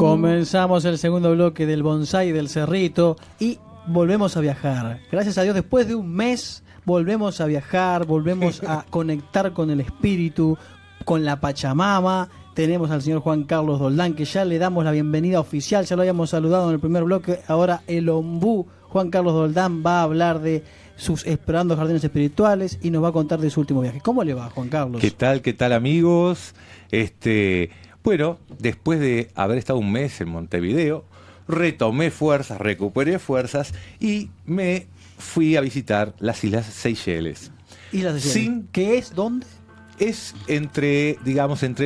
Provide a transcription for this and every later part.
Comenzamos el segundo bloque del Bonsai del Cerrito y volvemos a viajar. Gracias a Dios, después de un mes, volvemos a viajar, volvemos a conectar con el espíritu, con la Pachamama. Tenemos al señor Juan Carlos Doldán, que ya le damos la bienvenida oficial, ya lo habíamos saludado en el primer bloque. Ahora el ombú Juan Carlos Doldán va a hablar de sus Explorando Jardines Espirituales y nos va a contar de su último viaje. ¿Cómo le va, Juan Carlos? ¿Qué tal amigos? Bueno, después de haber estado un mes en Montevideo, retomé fuerzas, recuperé fuerzas y me fui a visitar las Islas Seychelles. ¿Islas Seychelles? ¿Qué es? ¿Dónde? Es entre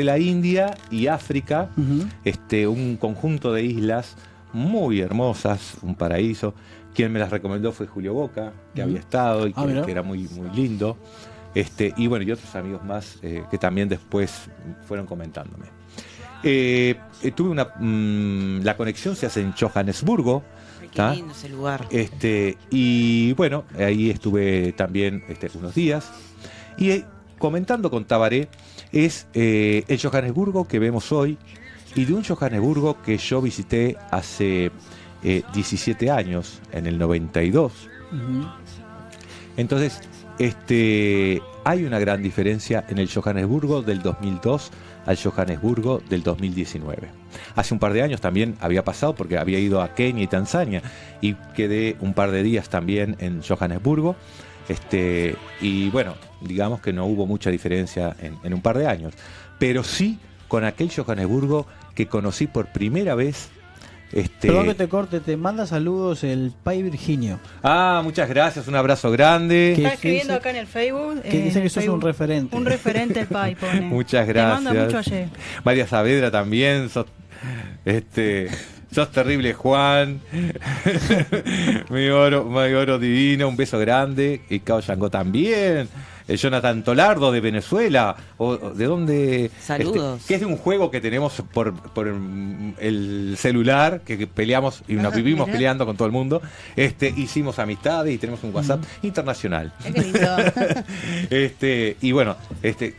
la India y África, un conjunto de islas muy hermosas, un paraíso. Quien me las recomendó fue Julio Boca, que había estado y que era muy, muy lindo. Y bueno, y otros amigos más que también después fueron comentándome. Tuve la conexión se hace en Johannesburgo. Qué lindo ese lugar. Y bueno, ahí estuve también unos días. Y comentando con Tabaré, es el Johannesburgo que vemos hoy y de un Johannesburgo que yo visité hace 17 años, en el 92. Entonces, hay una gran diferencia en el Johannesburgo del 2002 al Johannesburgo del 2019. Hace un par de años también había pasado porque había ido a Kenia y Tanzania y quedé un par de días también en Johannesburgo. Y bueno, digamos que no hubo mucha diferencia en un par de años, pero sí con aquel Johannesburgo que conocí por primera vez. Perdón que te corte, te manda saludos el Pai Virginio. Muchas gracias, un abrazo grande. Está escribiendo acá en el Facebook. Que dice que sos un referente. Un referente el Pai, pone. Muchas gracias. Te manda mucho ayer. María Saavedra también, sos terrible, Juan. mi oro divino, un beso grande. Y Cao Yangó también. Jonathan Tolardo de Venezuela, o de dónde. Saludos. Que es de un juego que tenemos por el celular, que peleamos y nos vivimos peleando con todo el mundo. Hicimos amistades y tenemos un WhatsApp internacional. Qué lindo. Y bueno,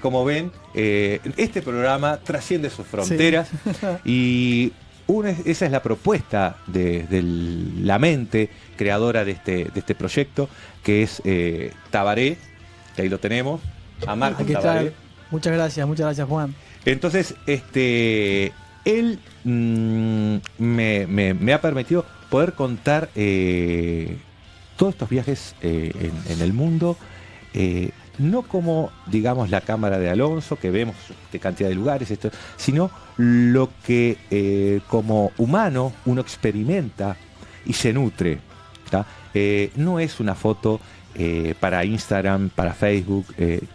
como ven, este programa trasciende sus fronteras y esa es la propuesta de la mente creadora de este proyecto, que es Tabaré, que ahí lo tenemos, a Marcos Tabaré. Muchas gracias Juan. Entonces, él me ha permitido poder contar todos estos viajes en el mundo, no como, digamos, la cámara de Alonso, que vemos de cantidad de lugares, sino lo que como humano uno experimenta y se nutre. No es una foto para Instagram, para Facebook,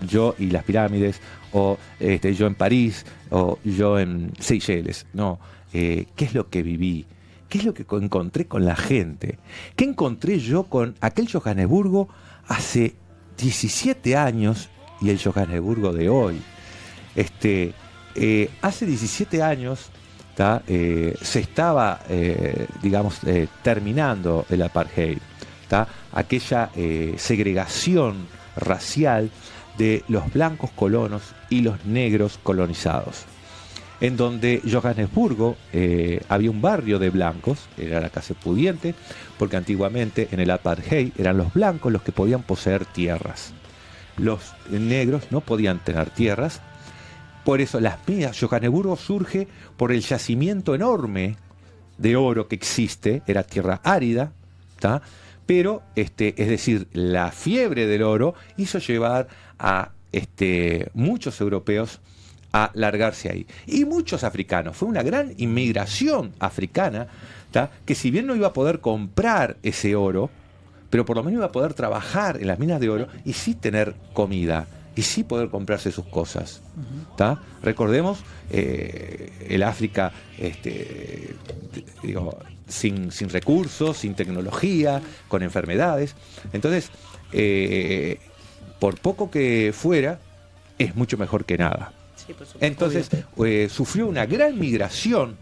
yo y las pirámides, o yo en París, o yo en Seychelles. No, ¿qué es lo que viví? ¿Qué es lo que encontré con la gente? ¿Qué encontré yo con aquel Johannesburgo hace 17 años y el Johannesburgo de hoy? Hace 17 años se estaba, terminando el apartheid. Aquella segregación racial de los blancos colonos y los negros colonizados, en donde Johannesburgo había un barrio de blancos, era la clase pudiente, porque antiguamente en el apartheid eran los blancos los que podían poseer tierras, los negros no podían tener tierras. Por eso Johannesburgo surge por el yacimiento enorme de oro que existe, era tierra árida, pero es decir, la fiebre del oro hizo llevar a muchos europeos a largarse ahí. Y muchos africanos. Fue una gran inmigración africana, que si bien no iba a poder comprar ese oro, pero por lo menos iba a poder trabajar en las minas de oro y sí tener comida, y sí poder comprarse sus cosas. Recordemos el África sin recursos, sin tecnología, con enfermedades. Entonces, por poco que fuera, es mucho mejor que nada. Sí, entonces, sufrió una gran migración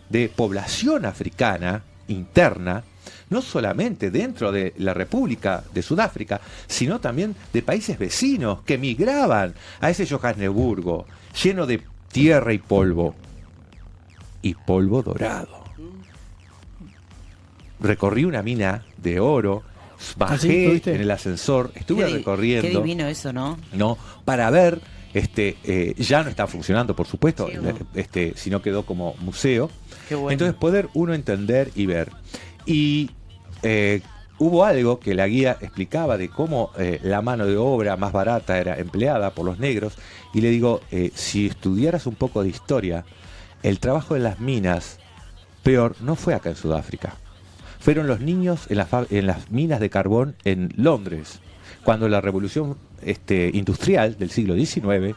de población africana interna, no solamente dentro de la República de Sudáfrica, sino también de países vecinos que migraban a ese Johannesburgo lleno de tierra y polvo. y polvo dorado. Recorrí una mina de oro, bajé ¿Tuviste? en el ascensor, estuve Qué recorriendo, divino eso, ¿no? ¿no? Para ver, ya no está funcionando, por supuesto, Sí, ¿no? sino quedó como museo. Qué bueno. Entonces poder uno entender y ver. Y hubo algo que la guía explicaba de cómo la mano de obra más barata era empleada por los negros, y le digo, si estudiaras un poco de historia, el trabajo de las minas peor no fue acá en Sudáfrica. Fueron los niños en las minas de carbón en Londres, cuando la revolución industrial del siglo XIX,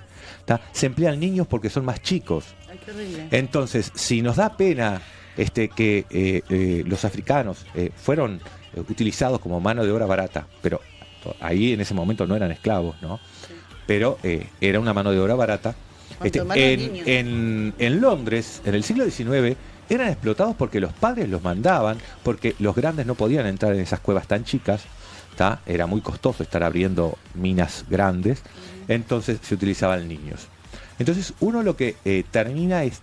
se emplean niños porque son más chicos. Ay, qué horrible. Entonces, si nos da pena que los africanos fueron utilizados como mano de obra barata, pero ahí en ese momento no eran esclavos, ¿no? Sí. Pero era una mano de obra barata. ¿Cuánto más los niños? En Londres, en el siglo XIX, eran explotados porque los padres los mandaban, porque los grandes no podían entrar en esas cuevas tan chicas, era muy costoso estar abriendo minas grandes, entonces se utilizaban niños. Entonces uno lo que termina es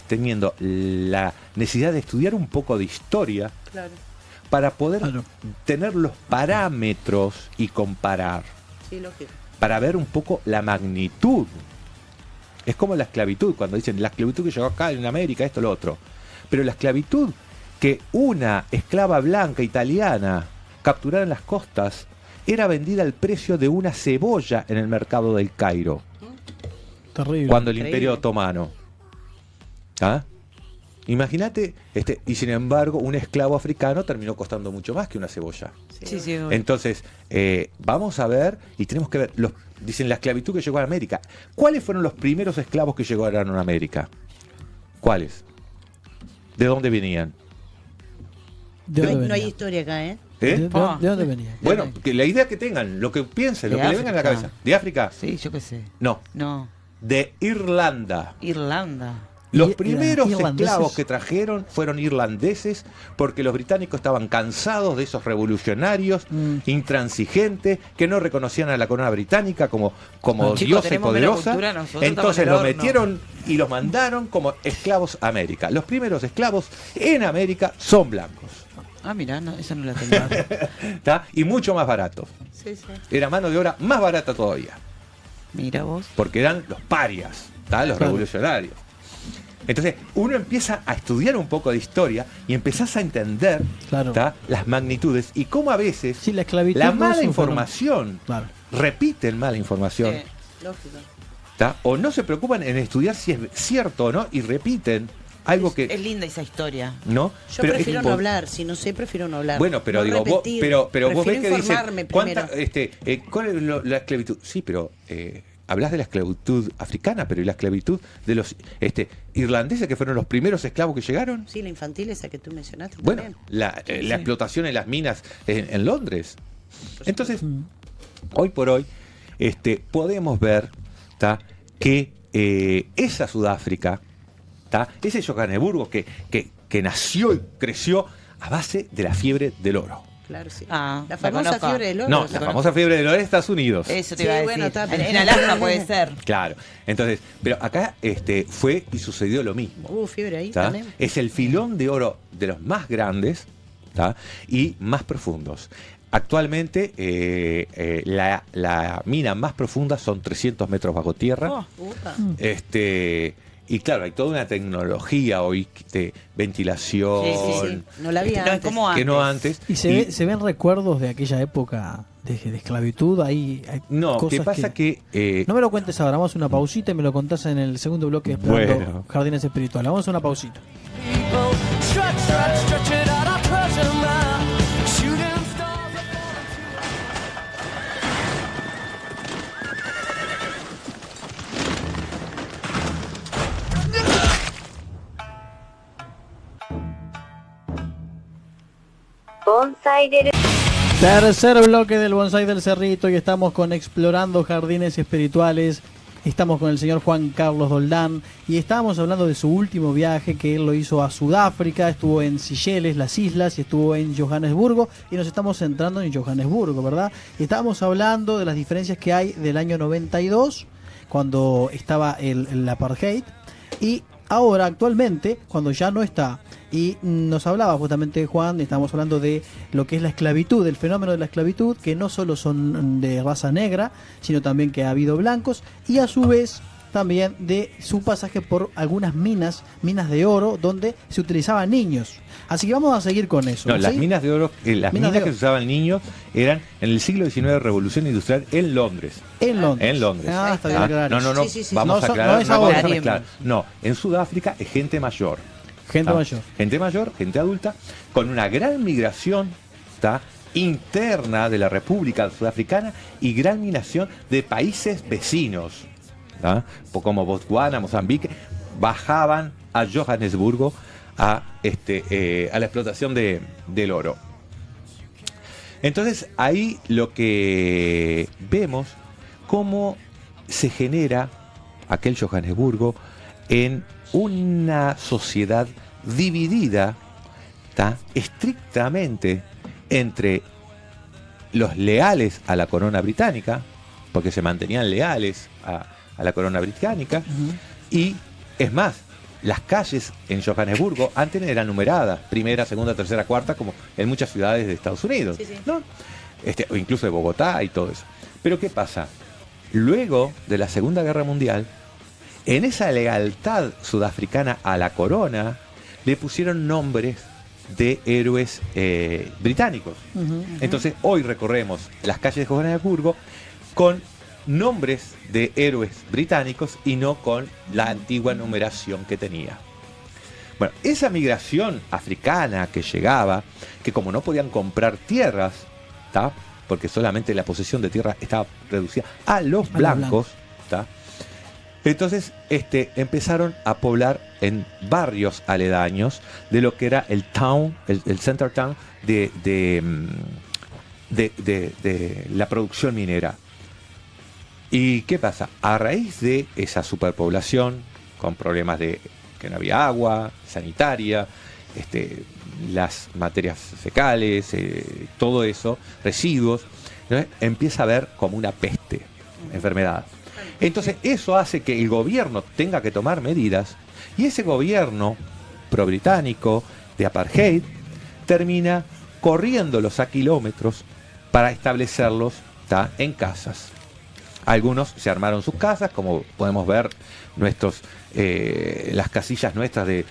teniendo la necesidad de estudiar un poco de historia Claro. para poder Claro. tener los parámetros y comparar, Sí, lógico. para ver un poco la magnitud. Es como la esclavitud, cuando dicen la esclavitud que llegó acá en América, esto, lo otro. Pero la esclavitud que una esclava blanca italiana capturada en las costas era vendida al precio de una cebolla en el mercado del Cairo, Terrible. cuando el Increíble. Imperio Otomano. Imagínate, y sin embargo, un esclavo africano terminó costando mucho más que una cebolla. Sí, sí. Entonces, vamos a ver, y tenemos que ver, dicen la esclavitud que llegó a América. ¿Cuáles fueron los primeros esclavos que llegaron a América? ¿Cuáles? ¿De dónde venían? ¿De No hay, dónde no hay venía? historia acá, ¿eh? ¿De Ah. dónde venía? Bueno, que la idea que tengan, lo que piensen, lo De que le venga a la África. cabeza. ¿De África? Sí, yo qué sé. No, No, de Irlanda. Irlanda. Los Y- primeros irlandeses. esclavos que trajeron fueron irlandeses, porque los británicos estaban cansados de esos revolucionarios intransigentes que no reconocían a la corona británica como Chicos, diosa y tenemos menos poderosa. cultura, nosotros Entonces estamos los en el horno. metieron y los mandaron como esclavos a América. Los primeros esclavos en América son blancos, Ah, mirá, no, esa no la tenía. ¿tá? Y mucho más baratos. Sí, sí. Era mano de obra más barata todavía, Mira vos. porque eran los parias, ¿tá? Los Claro. revolucionarios. Entonces, uno empieza a estudiar un poco de historia y empezás a entender, Claro. ¿tá? Las magnitudes y cómo a veces Sí, la esclavitud. la no mala es un información, Claro. repiten mala información, Sí. Lógico. ¿tá? O no se preocupan en estudiar si es cierto o no y repiten algo Es que... linda esa historia. ¿no? Yo Pero prefiero es no impo- hablar, si no sé, prefiero no hablar. Bueno, pero No digo, vos, repetir. pero vos ves Prefiero que dicen, informarme ¿cuánta, primero. ¿cuál es la esclavitud? Sí, pero hablas de la esclavitud africana, pero ¿y la esclavitud de los irlandeses que fueron los primeros esclavos que llegaron? Sí, la infantil esa que tú mencionaste Bueno, también. la explotación en las minas en Londres. Entonces, Mm. hoy por hoy, podemos ver, ¿tá? Que esa Sudáfrica, ¿tá? Ese Johannesburgo que nació y creció a base de la fiebre del oro. Claro, sí. Ah, La la famosa conozco. fiebre del oro. No, ¿la la conozco? famosa fiebre del oro de Estados Unidos. Eso te Sí, iba a bueno, decir. está, pero- En Alaska puede ser. Claro. Entonces, pero acá fue y sucedió lo mismo. Fiebre ahí ¿Tá? también. Es el filón de oro de los más grandes, ¿tá? Y más profundos. Actualmente la mina más profunda son 300 metros bajo tierra. Oh, Upa. Y claro, hay toda una tecnología hoy de ventilación Sí, Sí, sí. No la vi no es antes. como que antes. no antes. Y se ven recuerdos de aquella época de esclavitud. Hay No, cosas ¿qué pasa que No me lo cuentes ahora, vamos a una pausita y me lo contás en el segundo bloque de Explorando Bueno. Jardines Espirituales. Vamos a una pausita. Tercer bloque del Bonsai del Cerrito y estamos con Explorando Jardines Espirituales. Estamos con el señor Juan Carlos Doldán y estábamos hablando de su último viaje que él lo hizo a Sudáfrica, estuvo en Seychelles, las islas, y estuvo en Johannesburgo, y nos estamos centrando en Johannesburgo, ¿verdad? Y estábamos hablando de las diferencias que hay del año 92, cuando estaba el apartheid, y Ahora, actualmente, cuando ya no está, y nos hablaba justamente Juan, estamos hablando de lo que es la esclavitud, el fenómeno de la esclavitud, que no solo son de raza negra, sino también que ha habido blancos, y a su vez también de su pasaje por algunas minas de oro, donde se utilizaban niños. Así que vamos a seguir con eso. No, ¿sí? las minas de oro, las minas de que oro. se usaban niños eran en el siglo XIX, Revolución Industrial en Londres. En Londres. En Londres. Ah, está bien Ah, aclarar no, eso. no, Sí, sí, sí. vamos No a so- aclarar, no es vamos a ahora. mezclar. No, en Sudáfrica es gente mayor. Gente ¿tá? mayor. Gente mayor, gente adulta, con una gran migración, ¿tá?, interna de la República Sudafricana y gran migración de países vecinos, ¿tá?, como Botswana, Mozambique, bajaban a Johannesburgo a la explotación del oro. Entonces ahí lo que vemos cómo se genera aquel Johannesburgo en una sociedad dividida, ¿tá?, estrictamente entre los leales a la corona británica, porque se mantenían leales a la corona británica, y es más, las calles en Johannesburgo antes eran numeradas, primera, segunda, tercera, cuarta, como en muchas ciudades de Estados Unidos, Sí, sí. ¿no? O incluso de Bogotá y todo eso. Pero ¿qué pasa? Luego de la Segunda Guerra Mundial, en esa lealtad sudafricana a la corona, le pusieron nombres de héroes británicos. Entonces hoy recorremos las calles de Johannesburgo con nombres de héroes británicos y no con la antigua numeración que tenía. Bueno, esa migración africana que llegaba, que como no podían comprar tierras, ¿tá?, porque solamente la posesión de tierra estaba reducida a los blancos, ¿tá?, entonces empezaron a poblar en barrios aledaños de lo que era el town, el center town de la producción minera. ¿Y qué pasa? A raíz de esa superpoblación, con problemas de que no había agua, sanitaria, las materias fecales, todo eso, residuos, ¿no?, empieza a haber como una peste, enfermedad. Entonces eso hace que el gobierno tenga que tomar medidas, y ese gobierno pro-británico de apartheid termina corriéndolos a kilómetros para establecerlos, ¿tá?, en casas. Algunos se armaron sus casas, como podemos ver las casillas nuestras de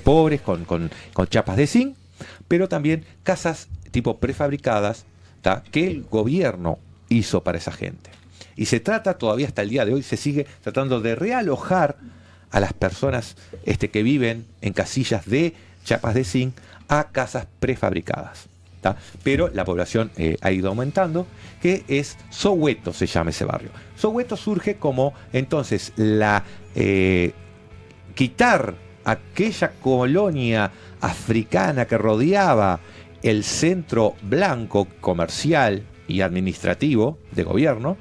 pobres con chapas de zinc, pero también casas tipo prefabricadas, ¿tá?, que el gobierno hizo para esa gente. Y se trata todavía hasta el día de hoy, se sigue tratando de realojar a las personas que viven en casillas de chapas de zinc a casas prefabricadas, ¿tá? Pero la población ha ido aumentando, que es Soweto, se llama ese barrio. Soweto surge como entonces quitar aquella colonia africana que rodeaba el centro blanco comercial y administrativo de gobierno,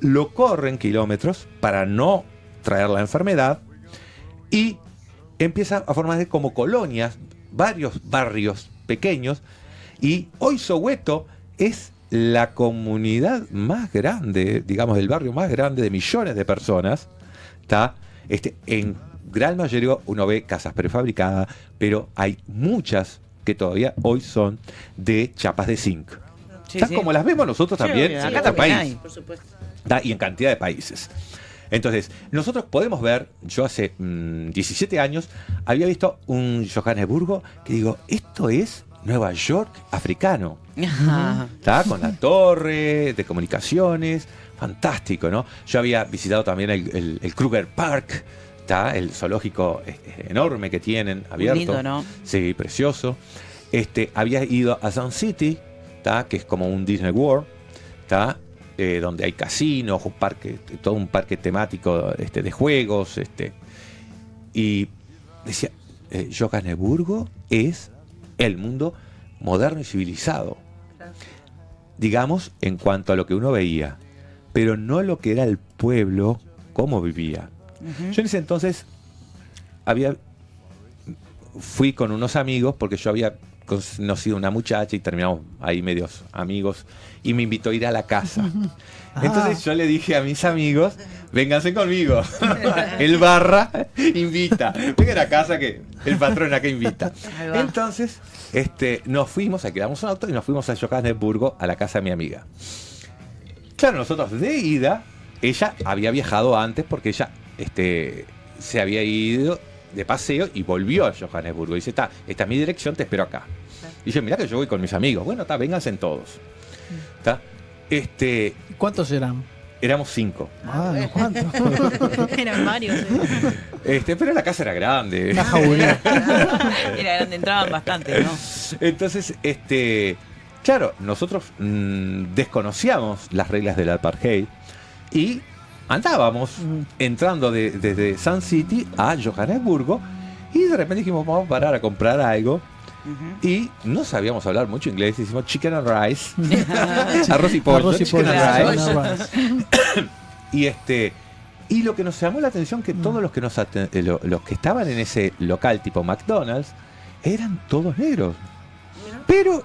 lo corren kilómetros para no traer la enfermedad, y empieza a formarse como colonias, varios barrios pequeños, y hoy Soweto es la comunidad más grande, digamos, el barrio más grande de millones de personas, ¿tá? En gran mayoría uno ve casas prefabricadas, pero hay muchas que todavía hoy son de chapas de zinc. Sí, ¿Tá? sí. Como las vemos nosotros Sí, también obvio, en acá nuestro también país. hay. Por supuesto. ¿Tá? Y en cantidad de países. Entonces, nosotros podemos ver, yo hace 17 años había visto un Johannesburgo que digo, esto es Nueva York africano. Ajá. ¿Tá? Con la torre de comunicaciones, fantástico, ¿no? Yo había visitado también el Kruger Park, ¿tá? El zoológico enorme que tienen, abierto. lindo, ¿no? Sí, precioso. Había ido a Sun City, ¿tá? Que es como un Disney World, ¿tá? Donde hay casinos, un parque, todo un parque temático de juegos, y decía, Johannesburgo es el mundo moderno y civilizado, digamos, en cuanto a lo que uno veía, pero no lo que era el pueblo, cómo vivía. Yo en ese entonces fui con unos amigos, porque yo había conocido una muchacha y terminamos ahí medios amigos y me invitó a ir a la casa. Entonces yo le dije a mis amigos, vénganse conmigo. El barra invita. Vengan a casa que el patrón acá invita. Entonces nos fuimos, alquilamos un auto y nos fuimos a Johannesburgo a la casa de mi amiga. Claro, nosotros de ida, ella había viajado antes porque ella se había ido de paseo y volvió a Johannesburgo. Dice, esta es mi dirección, te espero acá. Y yo, mirá que yo voy con mis amigos. Bueno, vénganse todos. ¿Tá? ¿Cuántos eran? Éramos 5. Ah, ¿cuántos? Eran varios. Pero la casa era grande. Una jaula. Era grande, entraban bastante, ¿no? Entonces, claro, nosotros desconocíamos las reglas del apartheid y andábamos entrando desde Sun City a Johannesburgo y de repente dijimos, vamos a parar a comprar algo. Y no sabíamos hablar mucho inglés, hicimos chicken and rice, arroz y pollo, chicken and rice. Y lo que nos llamó la atención que todos los que los que estaban en ese local tipo McDonald's eran todos negros. Pero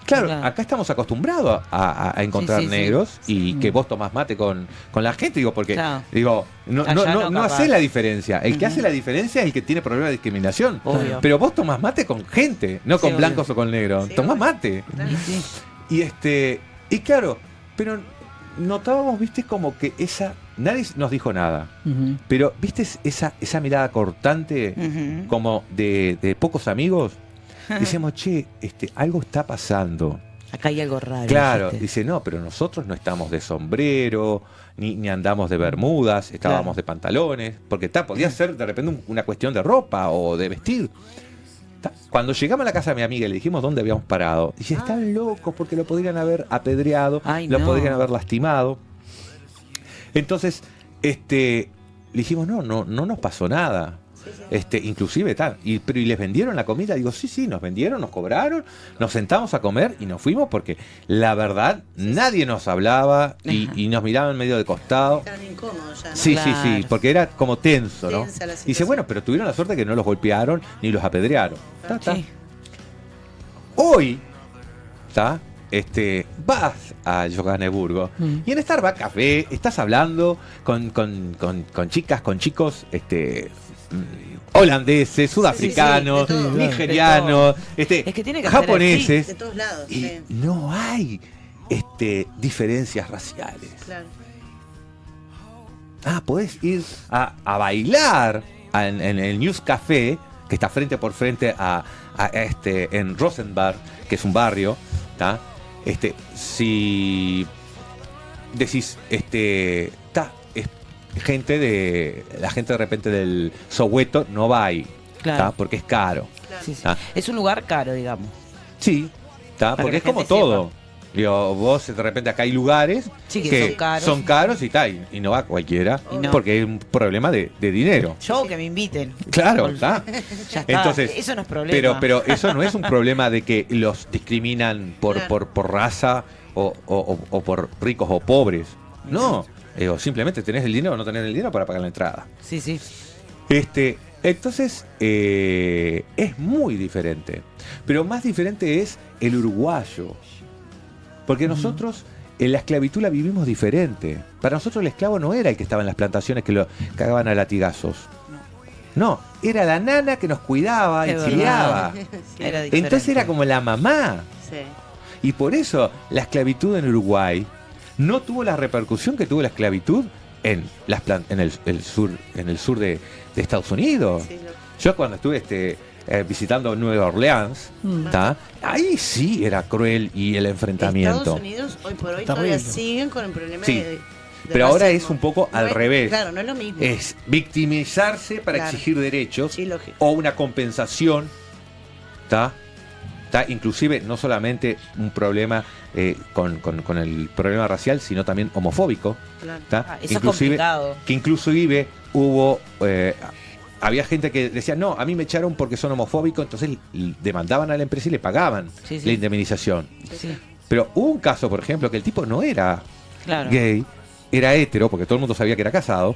claro, acá estamos acostumbrados a encontrar negros y que vos tomás mate con la gente, digo, porque digo, no hace la diferencia. El que hace la diferencia es el que tiene problemas de discriminación. Obvio. Pero vos tomás mate con gente, no con blancos o con negros. Tomás mate. Y claro, pero notábamos, viste, como que nadie nos dijo nada. Pero, viste, esa mirada cortante como de pocos amigos. Decíamos, che, algo está pasando. Acá hay algo raro. Claro, dice, no, pero nosotros no estamos de sombrero, ni andamos de bermudas, estábamos de pantalones, porque podía ser de repente una cuestión de ropa o de vestir. Cuando llegamos a la casa de mi amiga y le dijimos dónde habíamos parado, dice, están locos porque lo podrían haber apedreado, lo podrían haber lastimado. Entonces, le dijimos, no nos pasó nada. Inclusive tal, y les vendieron la comida. Digo, sí, nos vendieron, nos cobraron, nos sentamos a comer y nos fuimos porque la verdad nadie nos hablaba y nos miraban medio de costado. Estaban incómodos ya, ¿no? Sí, porque era como tenso, ¿no? Tensa la Y dice, situación. bueno, pero tuvieron la suerte que no los golpearon ni los apedrearon. Hoy, vas a Johannesburgo y en Starbucks Café estás hablando con chicas, con chicos, holandeses, sudafricanos, de todo. nigerianos, Es que tiene que japoneses, De todos lados. y no hay diferencias raciales. Claro. Podés ir a bailar en el News Café, que está frente por frente en Rosenberg, que es un barrio, ¿tá? Si decís, la gente de repente del Soweto no va ahí, porque es caro. Claro. Es un lugar caro, digamos. Sí, porque es como todo. Digo, vos de repente acá hay lugares que son caros y no va cualquiera, No. porque es un problema de dinero. Yo que me inviten. Claro, está. Ya está. Entonces, eso no es problema. pero eso no es un problema de que los discriminan por raza o por ricos o pobres. No. Digo, simplemente tenés el dinero o no tenés el dinero para pagar la entrada. Sí. Entonces, es muy diferente. Pero más diferente es el uruguayo. Porque nosotros en la esclavitud la vivimos diferente. Para nosotros el esclavo no era el que estaba en las plantaciones que lo cagaban a latigazos. No, era la nana que nos cuidaba y Es criaba. Era diferente. Entonces era como la mamá. Sí. Y por eso la esclavitud en Uruguay no tuvo la repercusión que tuvo la esclavitud en el sur de Estados Unidos. Sí, Yo cuando estuve visitando Nueva Orleans, ahí sí era cruel y el enfrentamiento. Estados Unidos hoy por hoy Está todavía horrible. siguen con el problema Sí. de Pero ahora racismo. es un poco al revés. Claro, no es lo mismo. Es victimizarse para Claro. exigir derechos Sí, lógico. o una compensación, inclusive no solamente un problema con el problema racial, sino también homofóbico. Claro. Eso es complicado. Que inclusive hubo había gente que decía, no, a mí me echaron porque son homofóbicos, entonces demandaban a la empresa y le pagaban la indemnización. Sí. Pero hubo un caso, por ejemplo, que el tipo no era Claro. gay, era hétero, porque todo el mundo sabía que era casado,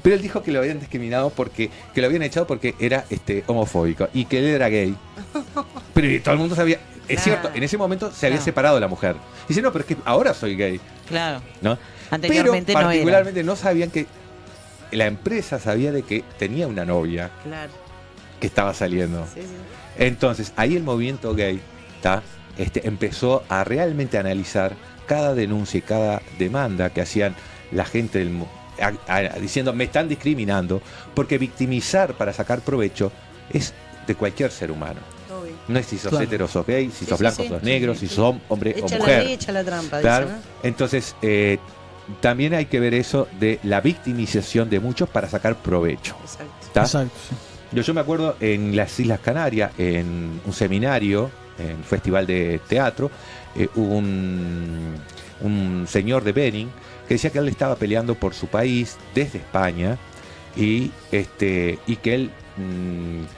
pero él dijo que lo habían discriminado que lo habían echado porque era homofóbico y que él era gay. Pero todo el mundo sabía. Es Claro. cierto, en ese momento se había Claro. separado de la mujer. Dice, no, pero es que ahora soy gay, Claro. ¿no? Anteriormente pero no era. particularmente no sabían que la empresa sabía de que tenía una novia Claro. que estaba saliendo. Sí, sí. Entonces, ahí el movimiento gay empezó a realmente analizar cada denuncia y cada demanda que hacían la gente diciendo, me están discriminando, porque victimizar para sacar provecho es de cualquier ser humano. Obvio. No es si sos Claro. hetero, sos gay, si Sí, sos sí, blanco, sí. sos negro, Sí, si sí. sos hombre o Echa la mujer. ley, echa la trampa, Claro. dice, ¿no? Entonces, también hay que ver eso de la victimización de muchos para sacar provecho. Exacto. ¿Está? Exacto. Sí. Yo me acuerdo en las Islas Canarias, en un seminario, en un festival de teatro, hubo un señor de Benin que decía que él estaba peleando por su país desde España y que él,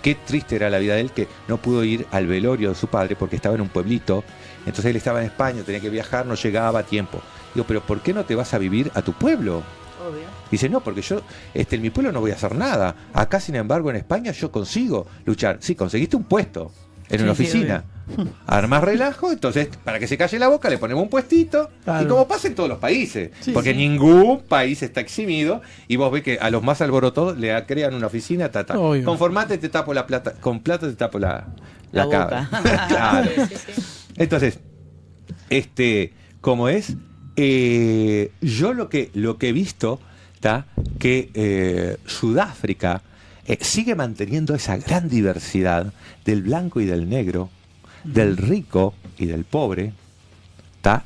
qué triste era la vida de él, que no pudo ir al velorio de su padre porque estaba en un pueblito. Entonces él estaba en España, tenía que viajar, no llegaba a tiempo. Digo, pero ¿por qué no te vas a vivir a tu pueblo? Obvio. Dice, no, porque yo en mi pueblo no voy a hacer nada. Acá, sin embargo, en España yo consigo luchar. Sí, conseguiste un puesto en una Sí, oficina. Armas relajo, entonces, para que se calle la boca, le ponemos un puestito. Claro. Y como pasa en todos los países. Sí, porque sí. ningún país está eximido. Y vos ves que a los más alborotados le crean una oficina. Obvio. Conformate, te tapo la plata. Con plata te tapo la La cabra. boca. Claro. Sí, sí. Entonces, como es, yo lo que he visto, que Sudáfrica sigue manteniendo esa gran diversidad del blanco y del negro, del rico y del pobre,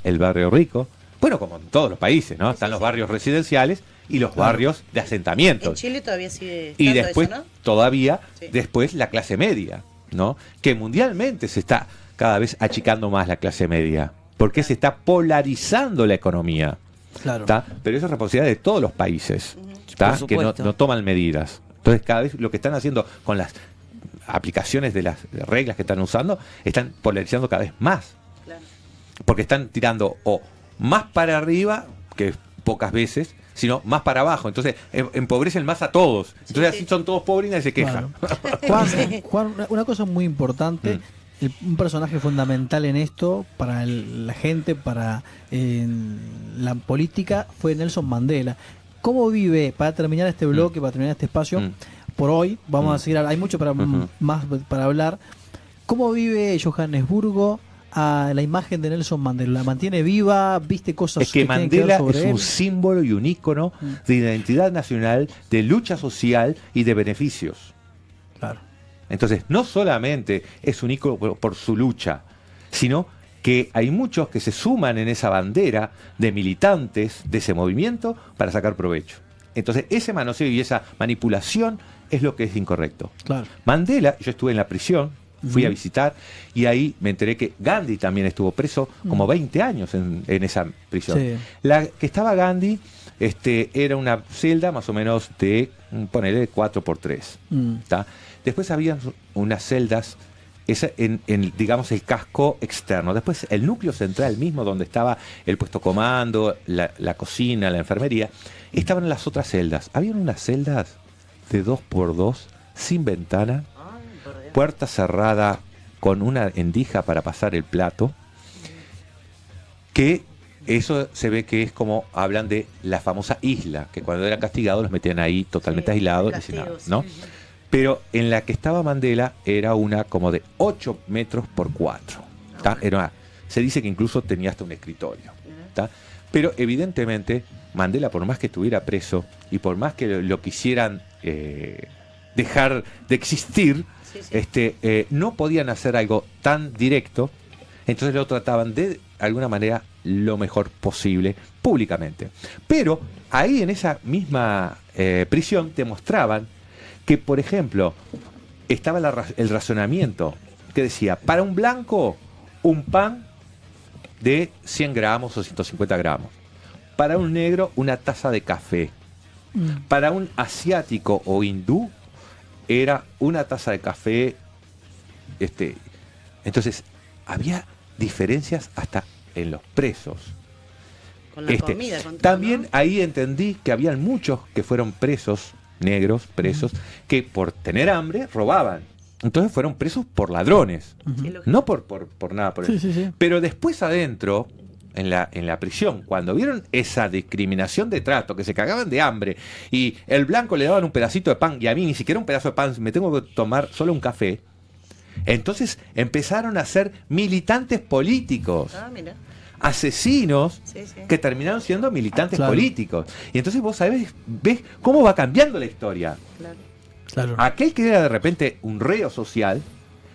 el barrio rico, bueno, como en todos los países, ¿no? Están los barrios residenciales y los barrios de En asentamientos. Chile todavía sigue Y estando después, eso, ¿no? todavía, Sí. después la clase media, ¿no? Que mundialmente se está cada vez achicando más la clase media, porque se está polarizando la economía, Claro. ¿tá? Pero eso es responsabilidad de todos los países, ¿tá? Por Que no, supuesto. no toman medidas. Entonces, cada vez lo que están haciendo con las aplicaciones de las reglas que están usando, están polarizando cada vez más, Claro. porque están tirando o más para arriba, que pocas veces, sino más para abajo. Entonces, empobrecen más a todos. Entonces, sí. así son todos pobres y nadie se queja. Juan, Juan, una cosa muy importante, un personaje fundamental en esto para la gente, para la política, fue Nelson Mandela. ¿Cómo vive, para terminar este bloque, para terminar este espacio, por hoy, vamos a seguir, hay mucho más para hablar, cómo vive Johannesburgo a la imagen de Nelson Mandela? ¿La mantiene viva? ¿Viste cosas Es que tienen que ver Mandela sobre es él? un símbolo y un ícono de identidad nacional, de lucha social y de beneficios. Claro. Entonces, no solamente es un ícono por su lucha, sino que hay muchos que se suman en esa bandera de militantes de ese movimiento para sacar provecho. Entonces, ese manoseo y esa manipulación es lo que es incorrecto. Claro. Mandela, yo estuve en la prisión, fui a visitar y ahí me enteré que Gandhi también estuvo preso como 20 años en esa prisión. Sí. La que estaba Gandhi era una celda más o menos de, ponele, 4x3. ¿Tá? Después había unas celdas digamos, el casco externo. Después el núcleo central mismo, donde estaba el puesto comando, la cocina, la enfermería, estaban las otras celdas. Habían unas celdas de 2x2, sin ventana, puerta cerrada con una endija para pasar el plato, que eso se ve que es como hablan de la famosa isla, que cuando eran castigados los metían ahí totalmente aislados, y sin nada, ¿no? Pero en la que estaba Mandela era una como de 8 metros por 4. Se dice que incluso tenía hasta un escritorio. ¿Tá? Pero evidentemente Mandela, por más que estuviera preso y por más que lo quisieran dejar de existir, no podían hacer algo tan directo, entonces lo trataban de alguna manera lo mejor posible públicamente. Pero ahí en esa misma prisión te mostraban que, por ejemplo, estaba el razonamiento que decía, para un blanco, un pan de 100 gramos o 150 gramos. Para un negro, una taza de café. Para un asiático o hindú, era una taza de café. Entonces, había diferencias hasta en los presos. Con la comida, con todo, también ¿no? ahí entendí que habían muchos que fueron presos, negros, presos, que por tener hambre robaban. Entonces fueron presos por ladrones, Sí, lógico. no por nada por Sí, eso. sí, sí. Pero después adentro, en la prisión, cuando vieron esa discriminación de trato, que se cagaban de hambre, y el blanco le daban un pedacito de pan, y a mí ni siquiera un pedazo de pan, me tengo que tomar solo un café, entonces empezaron a ser militantes políticos, Ah, mira. asesinos, Sí, sí. que terminaron siendo militantes Claro. políticos. Y entonces vos ves cómo va cambiando la historia. Claro. Claro. Aquel que era de repente un reo social,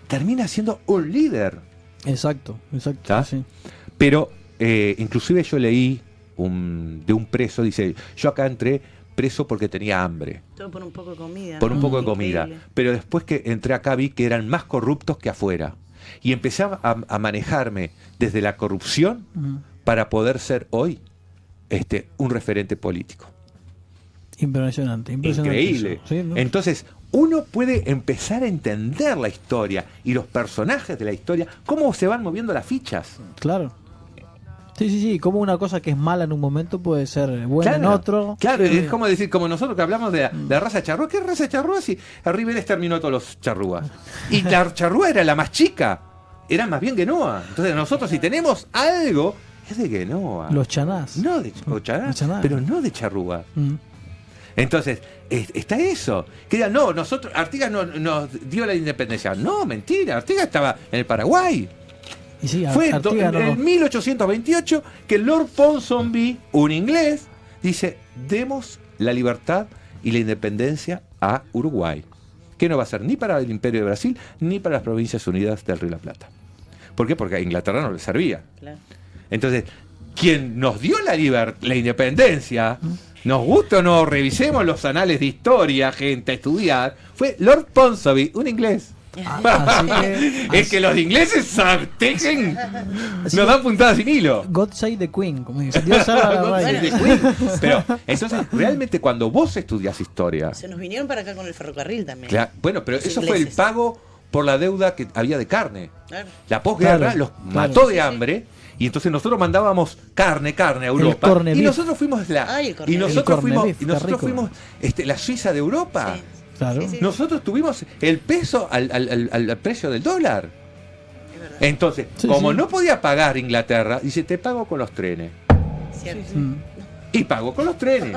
termina siendo un líder. Exacto. ¿Tá? Sí. Pero inclusive yo leí de un preso, dice, yo acá entré preso porque tenía hambre, Todo por un poco de comida. por ¿no? un poco de comida. Increíble. Pero después que entré acá vi que eran más corruptos que afuera. Y empecé a manejarme desde la corrupción Ujú. para poder ser hoy un referente político. Impresionante. Increíble. eso. Sí, ¿no? Entonces, uno puede empezar a entender la historia y los personajes de la historia, cómo se van moviendo las fichas. Claro. Sí. Como una cosa que es mala en un momento puede ser buena en otro. Claro, Sí. es como decir, como nosotros que hablamos de la raza charrúa. ¿Qué raza charrúa? Si arriba exterminó a todos los charrúas. Y la charrúa era la más chica. Era más bien Genoa. Entonces nosotros si tenemos algo, es de Genoa. Los chanás. No de Charrúa, Los chanás. pero no de charrúa. Mm. Entonces, está eso. Que digan, no, nosotros, Artigas nos dio la independencia. No, mentira, Artigas estaba en el Paraguay. Y sí, Fue Artigas no- en 1828 que Lord Ponsonby, un inglés, dice, demos la libertad y la independencia a Uruguay. Que no va a ser ni para el Imperio de Brasil, ni para las Provincias Unidas del Río de la Plata. ¿Por qué? Porque a Inglaterra no le servía. Claro. Entonces, quien nos dio la independencia, nos gusta o no, revisemos los anales de historia, gente, a estudiar, fue Lord Ponsonby, un inglés. Así que- Es que los ingleses tejen, nos dan puntadas sin hilo. God save the Queen, como dice. Dios salva a la God reina. save the Queen. Pero entonces, realmente cuando vos estudias historia, Se nos vinieron para acá con el ferrocarril también. bueno, pero Los eso fue el ingleses. pago por la deuda que había de carne. Claro. La posguerra Claro, los claro. mató de Sí, sí. hambre. Y entonces nosotros mandábamos carne a Europa. corned Y beef. nosotros fuimos Ay, el corned y beef. nosotros El corned fuimos, beef, y nosotros qué rico. fuimos la Suiza de Europa. Sí. Claro. Sí, sí. Nosotros tuvimos el peso al precio del dólar. Es verdad. Entonces, Sí, como sí. no podía pagar Inglaterra, dice, te pago con los trenes. Cierto. Mm. Y pagó con los trenes.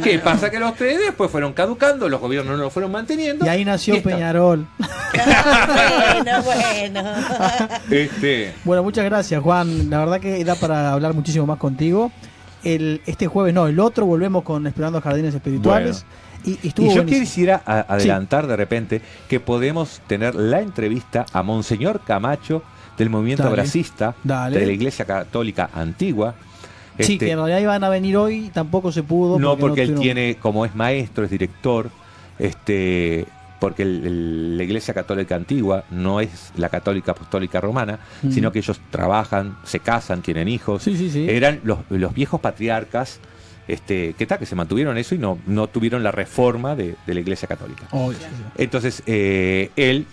¿Qué pasa? Que los trenes después fueron caducando, los gobiernos no los fueron manteniendo. Y ahí nació y está. Peñarol. bueno. Bueno, muchas gracias, Juan. La verdad que da para hablar muchísimo más contigo. Este jueves no, el otro volvemos con Explorando Jardines Espirituales. Y estuvo Y yo buenísimo. quisiera adelantar de repente que podemos tener la entrevista a Monseñor Camacho del movimiento Dale. bracista Dale. de la Iglesia Católica Antigua. Sí, que en realidad iban a venir hoy, tampoco se pudo. no, porque él tuvieron- tiene, como es maestro, es director, porque la Iglesia Católica Antigua no es la Católica Apostólica Romana, sino que ellos trabajan, se casan, tienen hijos. Sí, sí, sí. Eran los viejos patriarcas que se mantuvieron eso y no tuvieron la reforma de la Iglesia Católica. Oh, sí, sí. Entonces, él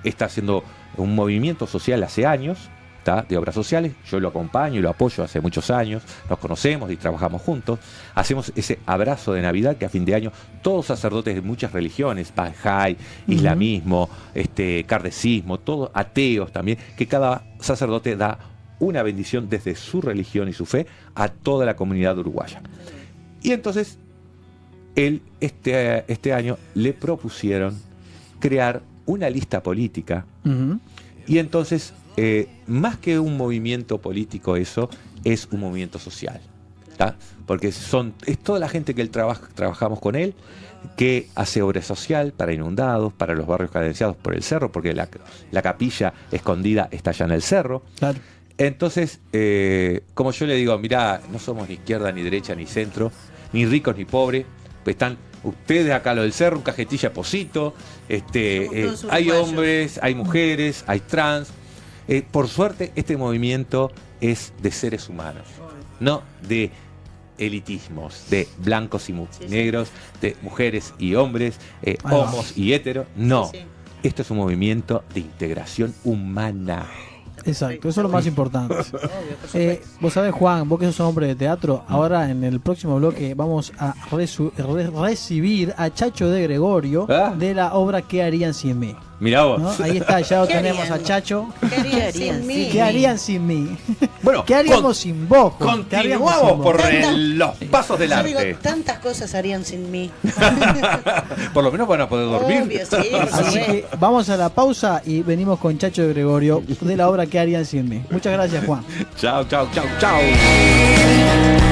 está haciendo un movimiento social hace años, ¿tá? De obras sociales. Yo lo acompaño y lo apoyo hace muchos años. Nos conocemos y trabajamos juntos. Hacemos ese abrazo de Navidad que a fin de año todos sacerdotes de muchas religiones, Bahá'í, islamismo, kardecismo, todos ateos también, que cada sacerdote da una bendición desde su religión y su fe a toda la comunidad uruguaya. Y entonces, él este año le propusieron crear una lista política. Ujú. Y entonces, más que un movimiento político, eso es un movimiento social. ¿Tá? Porque es toda la gente que él trabajamos con él, que hace obra social para inundados, para los barrios carenciados por el cerro, porque la capilla escondida está allá en el cerro. Claro. Entonces, como yo le digo, mirá, no somos ni izquierda, ni derecha, ni centro, ni ricos, ni pobres, pues están ustedes acá lo del cerro, un cajetilla Posito, todos hay uruguayos. hombres, hay mujeres, hay trans. Por suerte, este movimiento es de seres humanos, no de elitismos, de blancos y Sí, sí. negros, de mujeres y hombres, va. homos y heteros. No, Sí, sí. esto es un movimiento de integración humana. Exacto, eso es lo más importante. Obvio, por supuesto. Vos sabés, Juan, vos que sos hombre de teatro, ahora en el próximo bloque vamos a recibir a Chacho de Gregorio Ah. de la obra ¿Qué harían sin mí? Mirá vos. ¿No? Ahí está, ya lo ¿Qué tenemos harían? a Chacho. ¿Qué harían sin mí? ¿Qué harían sin mí? Bueno, ¿Qué haríamos sin vos, Juan? ¿Qué haríamos sin continuamos vos? por Tanta- los pasos del Yo digo, arte. tantas cosas harían sin mí. Por lo menos van a poder dormir. Obvio, sí, por Así supuesto. que vamos a la pausa y venimos con Chacho de Gregorio de la obra ¿Qué harían sin mí? Muchas gracias, Juan. Chao, chao, chao, chao.